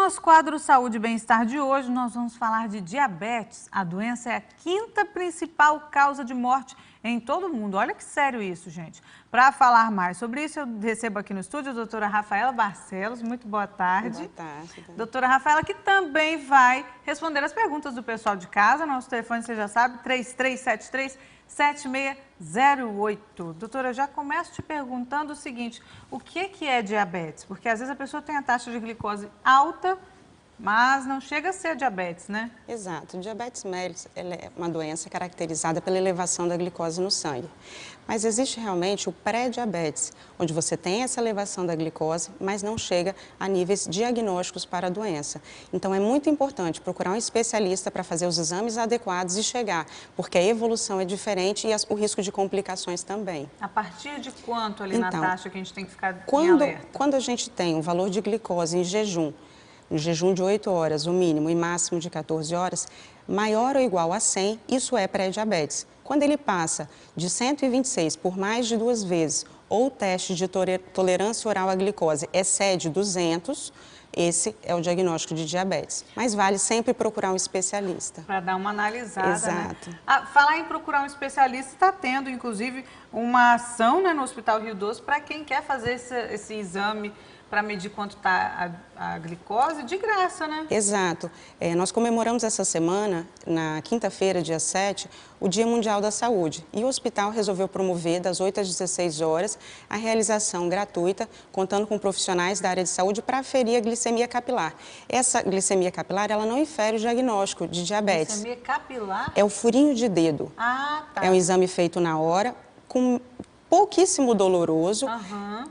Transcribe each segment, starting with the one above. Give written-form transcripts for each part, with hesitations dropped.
nosso quadro Saúde e Bem-Estar de hoje, nós vamos falar de diabetes. A doença é a quinta principal causa de morte em todo o mundo. Olha que sério isso, gente. Para falar mais sobre isso, eu recebo aqui no estúdio a doutora Rafaela Barcelos. Muito boa tarde. Boa tarde. Doutora Rafaela, que também vai responder as perguntas do pessoal de casa. Nosso telefone, você já sabe, 3373-7608. Doutora, eu já começo te perguntando o seguinte, o que é diabetes? Porque às vezes a pessoa tem a taxa de glicose alta, mas não chega a ser diabetes, né? Exato. O diabetes mellitus é uma doença caracterizada pela elevação da glicose no sangue. Mas existe realmente o pré-diabetes, onde você tem essa elevação da glicose, mas não chega a níveis diagnósticos para a doença. Então é muito importante procurar um especialista para fazer os exames adequados e chegar, porque a evolução é diferente e o risco de complicações também. A partir de quanto ali na taxa que a gente tem que ficar em alerta? Quando a gente tem um valor de glicose em jejum de 8 horas, o mínimo, e máximo de 14 horas, maior ou igual a 100, isso é pré-diabetes. Quando ele passa de 126 por mais de 2 vezes, ou o teste de tolerância oral à glicose excede 200, esse é o diagnóstico de diabetes. Mas vale sempre procurar um especialista. Para dar uma analisada, Exato. Né? Falar em procurar um especialista, está tendo, inclusive, uma ação, né, no Hospital Rio Doce para quem quer fazer esse exame para medir quanto está a glicose, de graça, né? Exato. Nós comemoramos essa semana, na quinta-feira, dia 7, o Dia Mundial da Saúde. E o hospital resolveu promover, das 8 às 16 horas, a realização gratuita, contando com profissionais da área de saúde para aferir a glicemia capilar. Essa glicemia capilar, ela não infere o diagnóstico de diabetes. Glicemia capilar? É o furinho de dedo. Ah, tá. É um exame feito na hora, com pouquíssimo doloroso,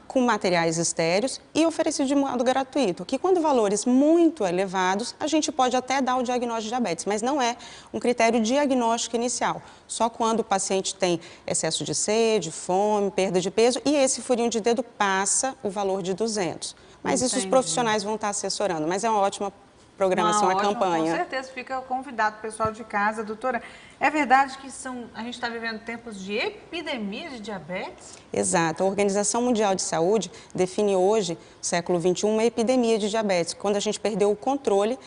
com materiais estéreos e oferecido de modo gratuito, que quando valores muito elevados, a gente pode até dar o diagnóstico de diabetes, mas não é um critério diagnóstico inicial, só quando o paciente tem excesso de sede, fome, perda de peso e esse furinho de dedo passa o valor de 200. Mas isso os profissionais vão estar assessorando, mas é uma ótima programação, a campanha. Com certeza, fica convidado o pessoal de casa. Doutora, é verdade que a gente está vivendo tempos de epidemia de diabetes? Exato. A Organização Mundial de Saúde define hoje, século XXI, uma epidemia de diabetes, quando a gente perdeu o controle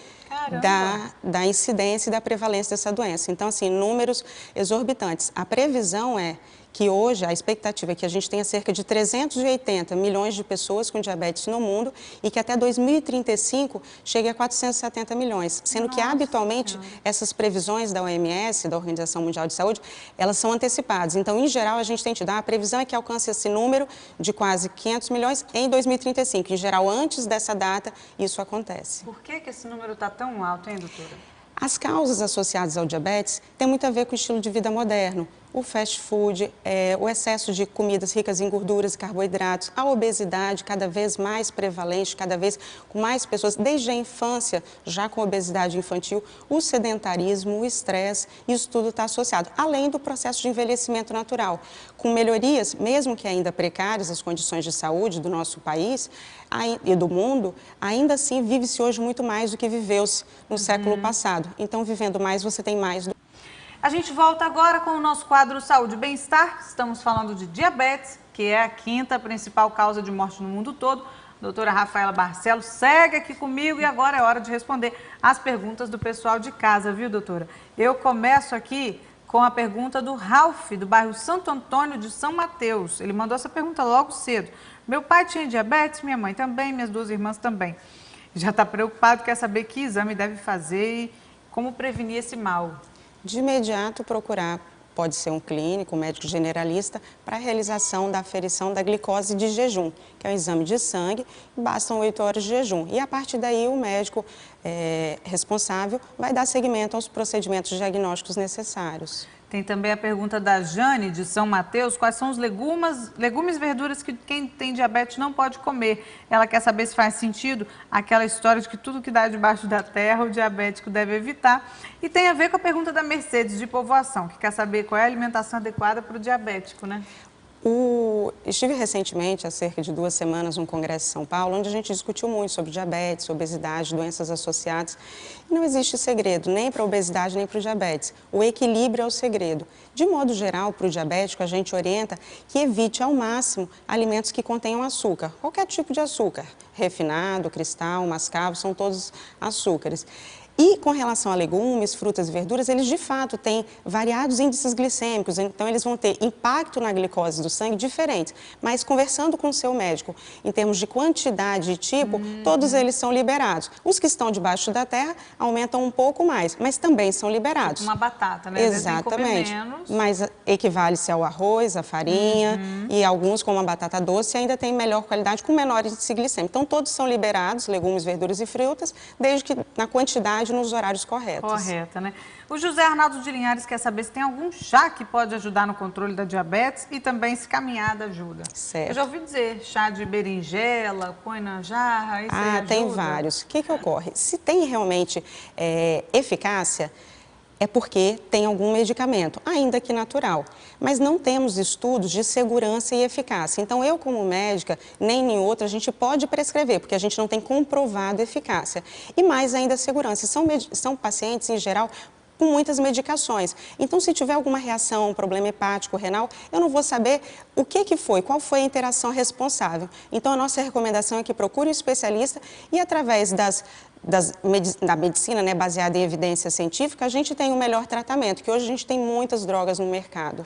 da incidência e da prevalência dessa doença. Então, assim, números exorbitantes. A previsão é que hoje a expectativa é que a gente tenha cerca de 380 milhões de pessoas com diabetes no mundo e que até 2035 chegue a 470 milhões, sendo que habitualmente essas previsões da OMS, da Organização Mundial de Saúde, elas são antecipadas. Então, em geral, a gente tem tido a previsão é que alcance esse número de quase 500 milhões em 2035. Em geral, antes dessa data, isso acontece. Por que esse número está tão alto, hein, doutora? As causas associadas ao diabetes têm muito a ver com o estilo de vida moderno. O fast food, o excesso de comidas ricas em gorduras e carboidratos, a obesidade cada vez mais prevalente, cada vez com mais pessoas, desde a infância, já com obesidade infantil, o sedentarismo, o estresse, isso tudo está associado, além do processo de envelhecimento natural. Com melhorias, mesmo que ainda precárias, as condições de saúde do nosso país e do mundo, ainda assim vive-se hoje muito mais do que viveu-se no século passado. Então, vivendo mais, você tem mais do... A gente volta agora com o nosso quadro Saúde e Bem-Estar. Estamos falando de diabetes, que é a quinta principal causa de morte no mundo todo. Doutora Rafaela Barcelos segue aqui comigo e agora é hora de responder as perguntas do pessoal de casa, viu, doutora? Eu começo aqui com a pergunta do Ralph, do bairro Santo Antônio de São Mateus. Ele mandou essa pergunta logo cedo. Meu pai tinha diabetes, minha mãe também, minhas 2 irmãs também. Já está preocupado, quer saber que exame deve fazer e como prevenir esse mal. De imediato procurar, pode ser um clínico, um médico generalista, para a realização da aferição da glicose de jejum, que é um exame de sangue, bastam 8 horas de jejum. E a partir daí o médico responsável vai dar seguimento aos procedimentos diagnósticos necessários. Tem também a pergunta da Jane, de São Mateus, quais são os legumes e verduras que quem tem diabetes não pode comer. Ela quer saber se faz sentido aquela história de que tudo que dá debaixo da terra o diabético deve evitar. E tem a ver com a pergunta da Mercedes, de Povoação, que quer saber qual é a alimentação adequada para o diabético, né? Estive recentemente, há cerca de 2 semanas, num congresso em São Paulo, onde a gente discutiu muito sobre diabetes, obesidade, doenças associadas. E não existe segredo, nem para a obesidade, nem para o diabetes. O equilíbrio é o segredo. De modo geral, para o diabético, a gente orienta que evite ao máximo alimentos que contenham açúcar. Qualquer tipo de açúcar, refinado, cristal, mascavo, são todos açúcares. E com relação a legumes, frutas e verduras, eles de fato têm variados índices glicêmicos, então eles vão ter impacto na glicose do sangue diferentes. Mas conversando com o seu médico, em termos de quantidade e tipo, todos eles são liberados. Os que estão debaixo da terra aumentam um pouco mais, mas também são liberados. Uma batata, né? Exatamente. Mas equivale-se ao arroz, à farinha e alguns, como a batata doce, ainda têm melhor qualidade com menor índice glicêmico. Então todos são liberados, legumes, verduras e frutas, desde que na quantidade nos horários corretos. Correta, né? O José Arnaldo de Linhares quer saber se tem algum chá que pode ajudar no controle da diabetes e também se caminhada ajuda. Certo. Eu já ouvi dizer chá de berinjela, põe na jarra, isso aí ajuda? Tem vários. O que ocorre? Se tem realmente eficácia, é porque tem algum medicamento, ainda que natural. Mas não temos estudos de segurança e eficácia. Então, eu como médica, nem em outra, a gente pode prescrever, porque a gente não tem comprovado eficácia. E mais ainda segurança. São pacientes, em geral, com muitas medicações. Então, se tiver alguma reação, um problema hepático, renal, eu não vou saber o que foi, qual foi a interação responsável. Então, a nossa recomendação é que procure um especialista e, através da medicina, né, baseada em evidência científica, a gente tem o melhor tratamento, que hoje a gente tem muitas drogas no mercado.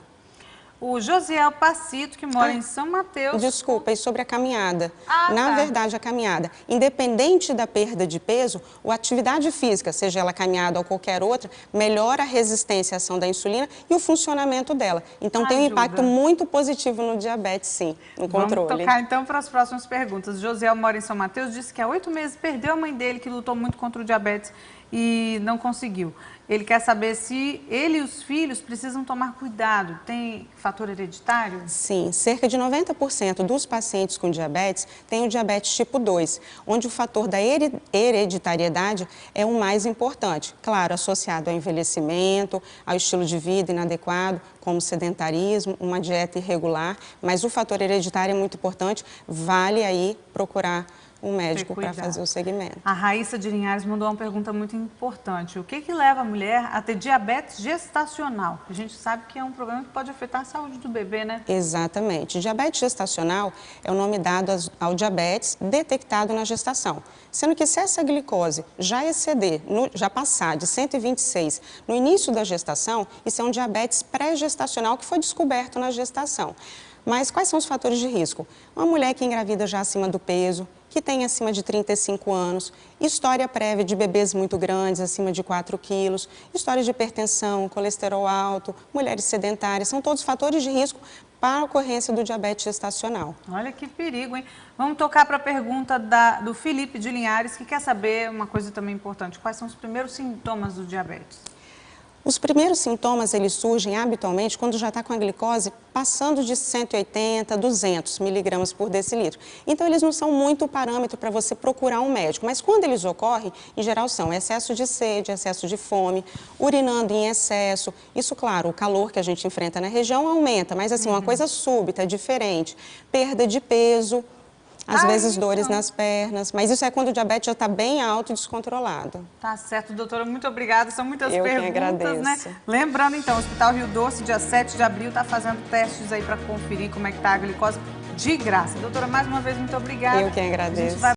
O Josiel Pacito, que mora em São Mateus. Desculpa, e sobre a caminhada. Na verdade, a caminhada, independente da perda de peso, a atividade física, seja ela caminhada ou qualquer outra, melhora a resistência à ação da insulina e o funcionamento dela. Então, tem um impacto muito positivo no diabetes, sim, no controle. Vamos tocar, então, para as próximas perguntas. O Josiel mora em São Mateus, disse que há 8 meses perdeu a mãe dele, que lutou muito contra o diabetes e não conseguiu. Ele quer saber se ele e os filhos precisam tomar cuidado. Tem fator hereditário? Sim, cerca de 90% dos pacientes com diabetes têm o diabetes tipo 2, onde o fator da hereditariedade é o mais importante. Claro, associado ao envelhecimento, ao estilo de vida inadequado, como sedentarismo, uma dieta irregular, mas o fator hereditário é muito importante, vale aí procurar um médico para fazer o segmento. A Raíssa de Linhares mandou uma pergunta muito importante. O que leva a mulher a ter diabetes gestacional? A gente sabe que é um problema que pode afetar a saúde do bebê, né? Exatamente. Diabetes gestacional é o nome dado ao diabetes detectado na gestação. Sendo que se essa glicose já exceder, já passar de 126 no início da gestação, isso é um diabetes pré-gestacional que foi descoberto na gestação. Mas quais são os fatores de risco? Uma mulher que engravida já acima do peso, que tem acima de 35 anos, história prévia de bebês muito grandes, acima de 4 quilos, história de hipertensão, colesterol alto, mulheres sedentárias, são todos fatores de risco para a ocorrência do diabetes gestacional. Olha que perigo, hein? Vamos tocar para a pergunta do Felipe de Linhares, que quer saber uma coisa também importante. Quais são os primeiros sintomas do diabetes? Os primeiros sintomas, eles surgem habitualmente quando já está com a glicose passando de 180, 200 miligramas por decilitro. Então, eles não são muito parâmetro para você procurar um médico, mas quando eles ocorrem, em geral são excesso de sede, excesso de fome, urinando em excesso. Isso, claro, o calor que a gente enfrenta na região aumenta, mas assim, uma coisa súbita, diferente. Perda de peso. Às vezes dores nas pernas, mas isso é quando o diabetes já está bem alto e descontrolado. Tá certo, doutora, muito obrigada. São muitas perguntas, que agradeço, né? Lembrando, então, o Hospital Rio Doce, dia 7 de abril, está fazendo testes aí para conferir como é que está a glicose de graça. Doutora, mais uma vez, muito obrigada. Eu que agradeço.